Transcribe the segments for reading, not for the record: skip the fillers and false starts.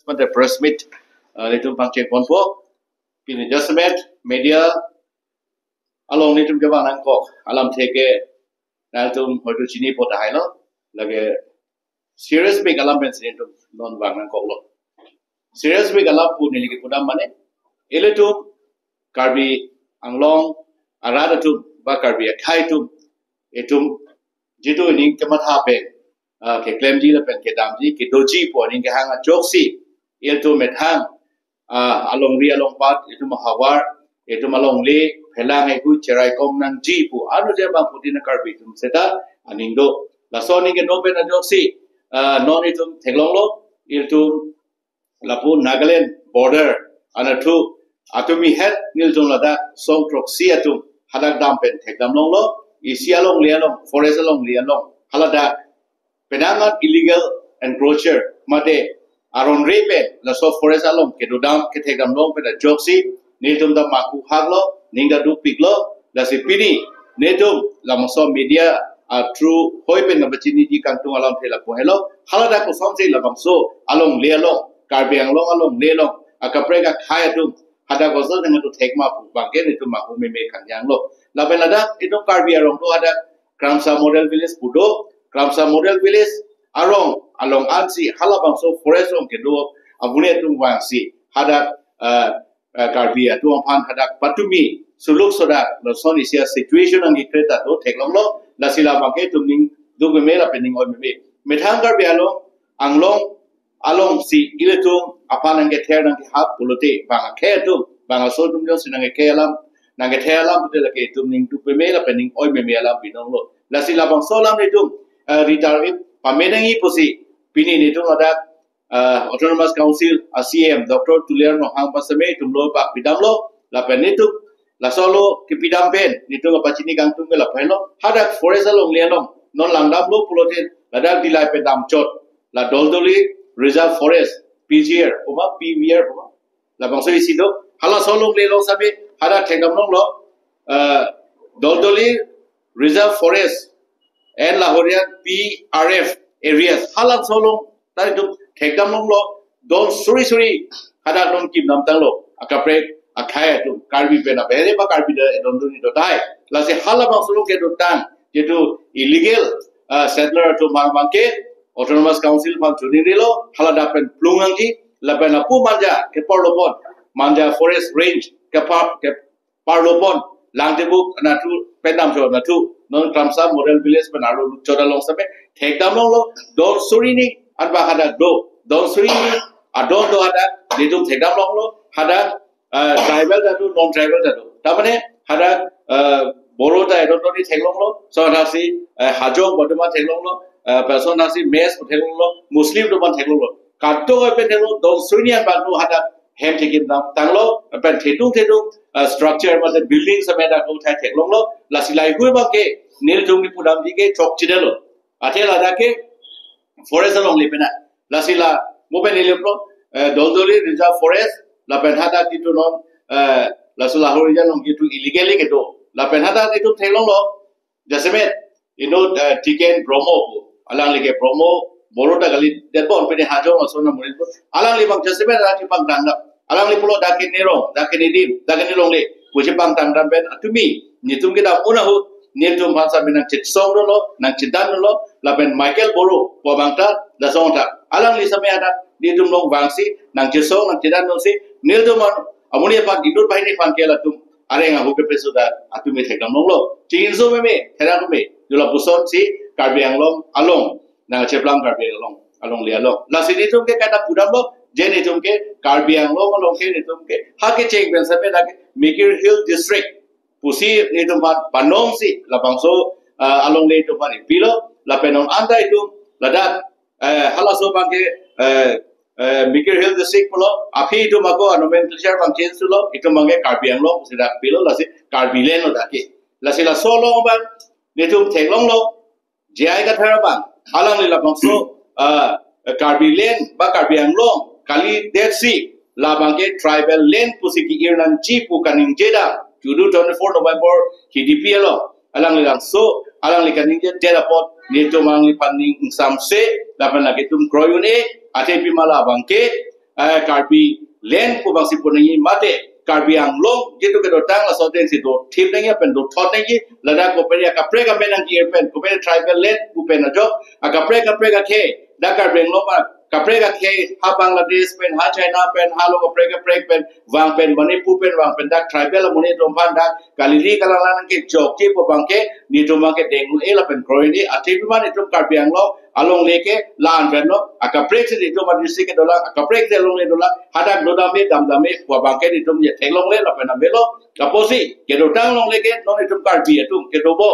มันจะpress meet ในทุกฟังเช็คคนพวกปีนี้ adjustment media อารมณ์ในทุกจังหวะนั้นก็อารมณ์เทเกนั่นทุกหัวตัวชินีพอได้เนาะแล้วก็ serious big อารมณ์เป็นสิ่งทุกนอนวางนั้นก็หลอก serious big อารมณ์พูดในที่พูดนั้นมันเนี่ยเอเลทุกการบีอังลองอาราดทุกว่าการบีไข่ทุกทุกจิตวิญญาณก็มาท่าเป็นเคลมจีแล้วเป็นเคดามจีเคโดจีพอนี่ก็หางจ็อกซี่เอลตัวเม็ดหางอารมณ์เรียลงปัดทุกมาฮาวาร์ทุกมาลงเล่เพลางให้คุยเชรัยคอมนังจีปูอันนู้นจะบางพูดในการบีทุกเสร็จอันนี้ดูแล้วส่วนนี้ก็โนเป็นจ็อกซี่นอนทุกเทคลงโลเอลตัวลาปูนาเกเลนบอร์เดอร์อันนั้นทุกอาตุมีเฮดนิลตุงละดาส่งทรอกซี่ตุงฮัดักดามเป็นเทคดามลงโลอีเซียลงเลียลงฟอเรสต์ลงเลียลงฮัลดาเป็นงาน illegal encroacher มาเดอารอนเรเปแล้วโซฟอเรสต์ลงเกดูดามเกเทคดามลงเป็นจ็อกซี่นี่ตุงดามาคูฮักโลนิงดาดูปิกโลแล้วสิปีนี้นี่ตุงลามาโซมีเดียtrue หอยเป็นนับจินีที่กันตุงอารมณ์เทลักโคเฮโลฮัลดาก็ส่งสิ่งละบังโซอารมณ์เลียลงการเบียงลงอารมณ์เลียลงกับเปรกขายตุงada kosa dengan tu take ma bangke itu ma umi me kan yang lo la belada itu karbi arong tu ada Kramsa Model Village pudo Kramsa Model Village along ansi halabang so forest on kedo abune tu wangsi ada karbi tu ampan ada patumi suluk soda lo son isia situation ang ikreta tu take long lo la sila bangke tu ning du me la pening oi me methang karbi along si iletung apa nang ke nang ke hap pulote bang ke tu bang so tum jo sinang ke alam nang ke alam tu la ke tum ning tu pe me la pening oi me alam binong lo la sila bang so lam ni tum retire pamenangi posi pini ni tum ada autonomous council ACM Dr. Tuliar no hang pasame tum lo pak pidam lo la pen ni tu la solo ke pidam pen ni tum apa chini kang tum la pen lo hadak forest along lialong non langdam lo pulote la dak dilai pe dam chot la doldoli Reserve Forest, PGR, PVR, labang so isi do, hala solong le long sabi, hada tekam long lo, Doldoli Reserve Forest, and Lahorian PRF areas, hala solong, tadi do tekam long lo, don suri, hada long kim nam tang lo, akapre akaya do, karbi pena, bere ba karbi da, dondoni do dai, lase hala bang solong ke do tang, jetu illegal settler to mangke, Autonomous Council pang juni rilo halada pen plungangi lapen apu manja ke parlopon manja forest range ke parlopon langdebuk natu pendam jo natu non Kramsa Model Village penaro choda long sabe thekdam long lo don surini adba hada do don surini adon do hada lidum thekdam long lo hada tribal datu non tribal datu tamane hada borota edon do ni theklong lo so hasi hajong boduma theklong lo person nasi mes thekong lo muslim do ban thekong lo katto ga pen thekong don sunian ban do hada hem thekim tang lo pen thedung structure ma building sameda ko thai thekong lo la silai hui ba ke nil jong ni pudam ji ke chok chide lo athela da ke forest along le pena la sila mo pen le lo doldoli reserve forest la pen hada ki to non la sula horijan long ki to illegally ke do la pen hada ki to thekong lo jasmet tiken promo alang lagi promo borota kali depan pede hajo masona murid alang libang jasebe rati pang tangga alang li pulo dakin nirong dakin idim dakin nirong le kuji pang tangga ben atumi nitum kita unahu nitum bangsa benang citsong lo nang cidan lo laben Michael Boro po bangta da sonta alang li sampai ada nitum long bangsi nang citsong nang cidan lo si nitum amuni pang indur bahini pang kela tum are nga hope pesuda atumi thekam lo chinzo me thera me jula puson si Karbi Anglong along na cheplang Karbi along le along la sini tum ke kata pudam lo je ni tum ke Karbi Anglong along ke ni tum ke ha ke check ben sabe na ke Mikir Hill district pusi ni tum panong si la bangso along le tum ni pilo la penong anda itu la da halaso bang ke Mikir Hill district pulo api itu mako nomenclature bang change lo itu mange Karbi Anglong sida pilo la si Karbi Len lo da ke la sila solo bang ni tum thenglong lo Jai ka thara bang alang lila bangso Karbi Len ba Karbi Anglong kali desi la bangke tribal land pusi ki irnan chi pu kaning jeda judu 24 November HDP lo alang lila so alang lika ning jeda pot ni to mang li paning samse la pan lagi tum kroyune ate pi mala bangke karbi len ko bang si punangi mate karbi anglong gitu ke dotang la soten si do tip nang ya pen do thot nang ki lada ko pe ya kapre ka menang ki pen ko pe tribal len ku pen ajo kapre ka ke da karbi lo ma kapre ka ke ha Bangladesh pen ha China pen ha lo kapre pen wang pen Manipur pen wang pen da tribal moni dom pan da kalili kalala nang ke jok ki po bang ke ni dom ma ke dengu e la pen kroi ni ati bi man itu karbi anglong along leke lan pen no kapre se ni dom ma disi ke dola kapre ke long le dola hadak do dam dame ko bang ke ni dom ye thek long le la pen amelo kaposi ke do tang long leke no ni dom karbi atum ke do bo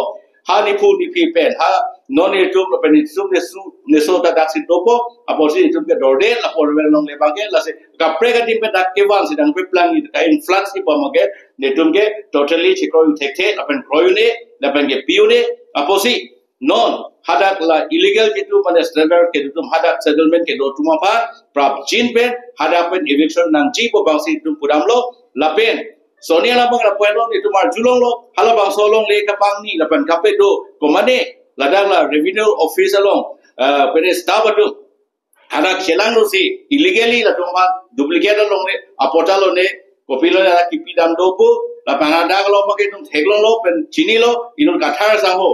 ha ni pu ni pi pen ha no ni dom la pen sum ne so da dak si do bo aposi dom ke do de la por vel long le bang ke la se kapre ka tim pe dak ke wan si dang pe plan ni ka influx ni pa ma ke ne dom ke totally chi ko thek the la pen kroi ne la pen ke piu ne aposi non hadak la illegal gitu pada standard ke itu hadak settlement ke do tuma pa prap jin pen hadak pen eviction nang ji po bang si itu pudam lo la pen sonia la bang la puelo itu mar julong lo hala bang solong le ka pang ni la pen kape do komane ladang la revenue office along pen staff atu hadak khelang lo si illegally la tuma duplicate long le apota lo ne kopilo la kipidam do po la panada lo ma ke tum theglong lo pen chini lo inul kathar sa ho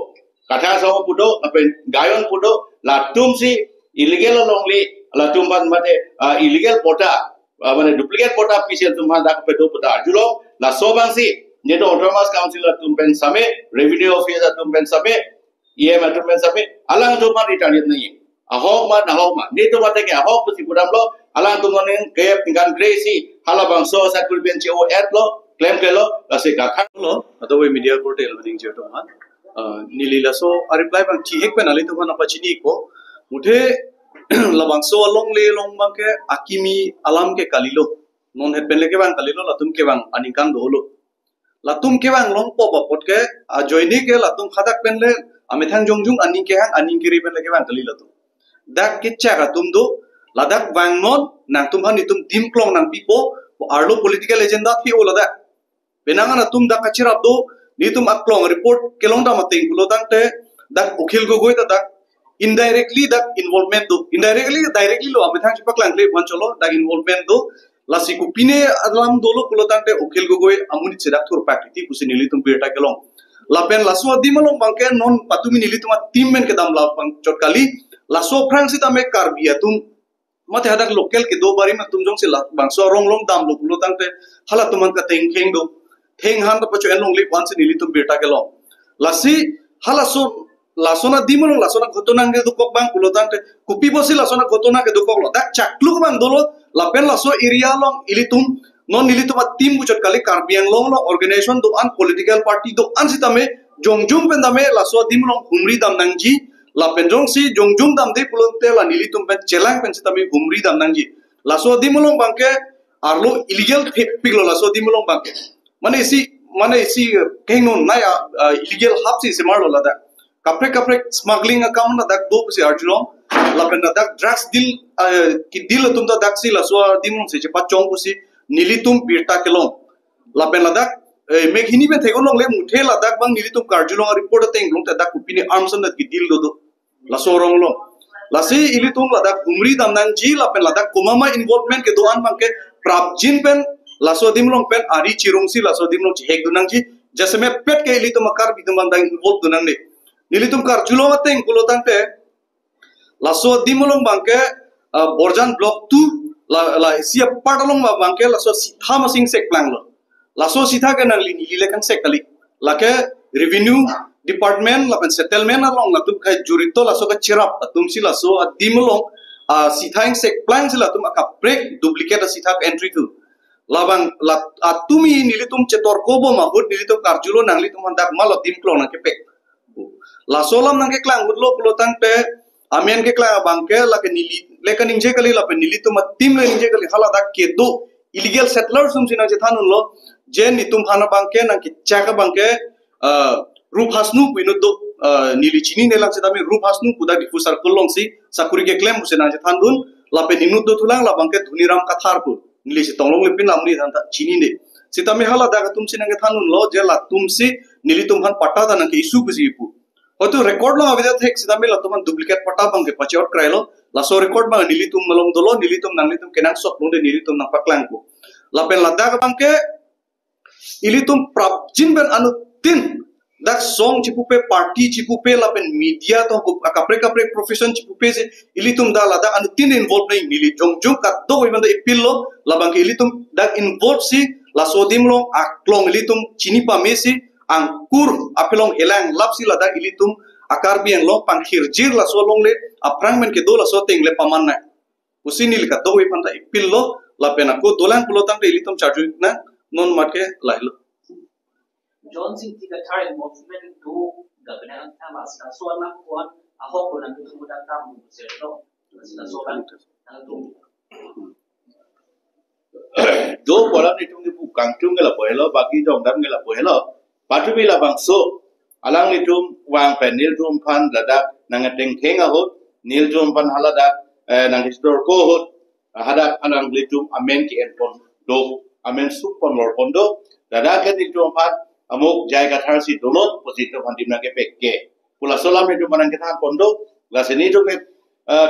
kata sama pudo apa gayon pudo la tum si illegal longli la tum ban mate illegal pota mana duplicate pota pisel tum han dak pedo puda julo la soban si nedo autonomous council la tum pen same revenue office la tum pen same em tum pen same alang tum ban return nahi ahok ma ni tum mate ke ahok si pudam lo alang tum ne ke tingkan gresi hala bang so sa kul ben o ad lo claim ke lo la se ka khan lo atau media portal ding je to man nilila so a reply bang chi hek penali to bana pachini ko muthe labang so along le long bang ke akimi alam ke kalilo non het ben le ke bang kalilo latum ke bang anikan dolo latum ke bang long po pot ke a joini ke latum khadak ben le amethang jongjung ani ke hang ani kiri ben le ke bang kalilo to dak ke cha tum do ladak bang non nang tum han tum dim klong nang pipo arlo political agenda thi ola da benanga na tum dak kachirap do ni tum aklong report kelong da mating pulo tangte dak ukhil gogoi da dak indirectly dak involvement do directly lo amethang chipak lang le bancholo dak involvement do lasi kupine alam dolo pulo tangte ukhil gogoi amuni chedak thur pakriti kusini li tum beta kelong lapen laso dimalong bangke non patumi nili tuma team men ke dam la bang chotkali laso frank sita me karbia tum mate hadak local ke do bari ma tum jong se la bangso rong long dam lo pulo tangte hala tuman ka teng kheng do theng han pacho enong li once nili tum beta kelong lasi hala so lasona dimalong lasona ghotona nge du kok bang pulo tangte kupi bosi lasona ghotona ke du kok lo dak chakluk bang dolo lapen laso area long ilitum non nilituma tim buchot kali karbiang long lo organization do an political party do an sitame jongjung pendame laso dimlong humri dam nangji la penjong si jongjung dam de pulonte la nilitum pen chelang pen sitame humri dam nangji laso dimlong bangke arlo illegal piglo laso dimlong bangke mane si kengnon na illegal hapsi se marlo la da kapre smuggling account na dak do si arjulo la pen dak drugs deal ki deal tum da dak si laso dimlong se che pachong kusi nilitum birta kelong lapen ladak meghini be thego long le muthe ladak bang nilitum karjulong report te inglong ta dak kupini arms and ki dil do la sorong lo lasi ilitum ladak umri damnang ji lapen ladak kumama involvement ke doan bang ke prapjin pen laso dimlong pen ari chirung si laso dimlong ji hek dunang ji jasme pet ke ilitum akar bidum bandang involved dunang ne nilitum karjulong te ingulotang te laso dimlong bang ke borjan block 2 la sia partalong ma bangke la so sitha masing sek plan lo la so sitha ke nang li lekan sek kali la ke revenue department la pen settlement along la tum khai jurito la so ka chirap tum si la so dimlong sitha sek plan si la tum ka break duplicate sitha entry tu la bang la atumi nilitum chetor ko bo ma hut nilitum karjulo nang li tum handak mal dim klong nang ke pek la so lam nang ke klang hut lo pulotang te amen ke klang bangke la ke nili lekan inje kali la penili tu matim le inje kali hala dak ke do illegal settlers sum sina je thanun lo je ni tum hana bangke nang ki chaka bangke rup hasnu kuino do nili chini ne lang sedami rup hasnu puda di pusar kolong si sakuri ke claim sina je thandun la peninu do thulang la bangke dhuniram kathar pu nili si tonglong le pin lamri thanta chini ne sitami hala dak tum sina ke thanun lo je la tum si nili tum han pata da nang ke isu kusi pu hotu record lo avida thek sidami la tum duplicate pata bangke pachor krailo laso record bang nilitum malong dolo nilitum nang litum kenang sok nung de nilitum nang paklang ko lapen lada ka bangke ilitum prap jin ben anu tin dak song cipupe party cipupe lapen media to kapre profession cipupe se ilitum da lada anu tin involved nei nili jong kat do ibanda ipillo labang ilitum dak involved si laso dimlong aklong ilitum chini pa mesi angkur apelong helang lapsi lada ilitum akar biang long pangkhir jir la so long le aprang men ke do la so teng le paman na usini lika do ibanda ipillo lapen aku dolang pulotang de ilitum charju na non marke lailo John Singh tiga current movement to governor Tamas na so na kuan ahok ko nang tumudan ta mo selo na so kan ang tum do bolam ni tung bu kang tung la boelo baki dong dam la boelo patu bi la bang so alang ni tum wang penil tum phan lada nang teng thenga ho nil tum pan halada nang histor ko ho hada alang li tum amen ki en pon do amen su pon lor pondo dada ke ni tum phan amuk jai kathar si dolot positif handim na ke pekke pula solam ni tum manang kethan pondo la seni tum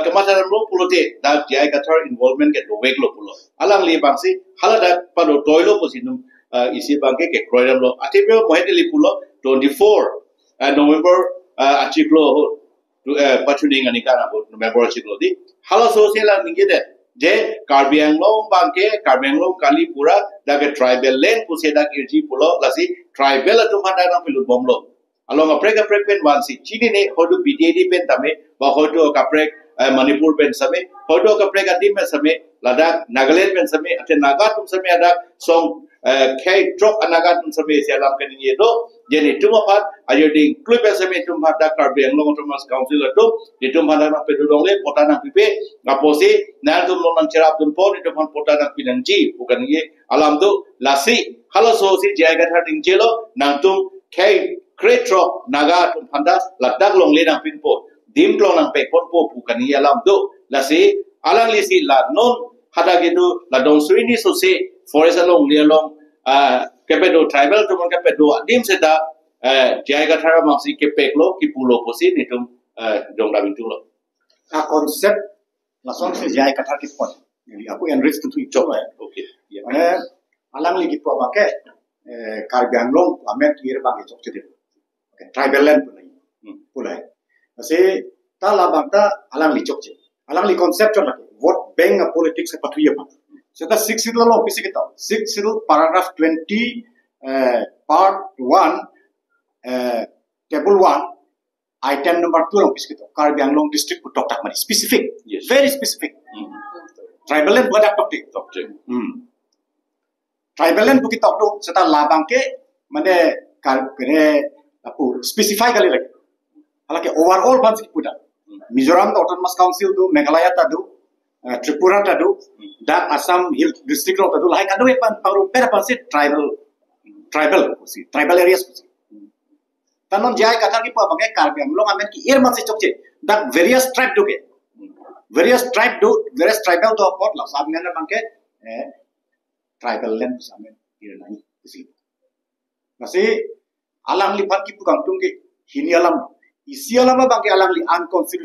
kemasaran lo pulote da jai kathar involvement ke do wek lo pulo alang li bangsi halada palo toilo posinum isi bangke ke kroiram lo atibyo mohedeli pulo 24 November achiklo ho pachuning ani kana ho November achiklo di hala social ningide je Karbianglong bangke Karbianglong Kalipura da ke tribal land puseda kirji pulo lasi tribal atum hada na pilu bomlo along aprek pen wansi chini ne hodu BDD pen tame ba hodu kaprek Manipur pen same hodu kaprek adim pen same Ladakh Nagaland pen same ate naga tum same ada song kai drop anaga tum same sialam kan ni do jeni tumapat ayoding klub pen same tum hada Karbianglong Autonomous Council do ditum hada na pedulong le potana pipe ngaposi nan tum non cerap tum pon itu pon potana pinanji bukan ye alam do lasi halo so si jaga thading jelo nang tum kai kretro naga tum handa Ladakh long le nang pinpo dim klong nang pe pon po bukan ye alam do lasi alang lisi la non hada gitu la dong suini so se forest along le along kepedo tribal to mon kepedo dim seda jaga thara masi kepeklo kipulo posi nitum dong da bintu lo a konsep langsung se jai kathar ki pon jadi aku enrich tu coba ya okay ya mana alang lagi po bake Karbianglong amet kir bangke chok chede tribal land pulai ase ta labang ta alang li chok che alang li concept chon lake vote bank politics ka pathuya pa seta 6 sidle lo pisi kita 6 sidle paragraph 20 part 1 table 1 item number 2 lo pisi kita Karbianglong district putok tak mani specific yes very specific tribal land buat tok okay tribal land buki tok do seta labang ke mane kare apu specify kali lagi halake overall bansi puda Mizoram Autonomous Council do Meghalaya ta do Tripura ta do da Assam Hill District lo ta do lai kadu pan paru pera pansi tribal areas kusi tanon jai kata ki pa bangai Karbianglong amen ki ir mansi chokche da various tribe do ke various tribal do pot la sab mena bangke tribal land samen ir nai kusi nasi alang li pat ki pukang tung ke hini alam isi alam bangke alang li unconstitutional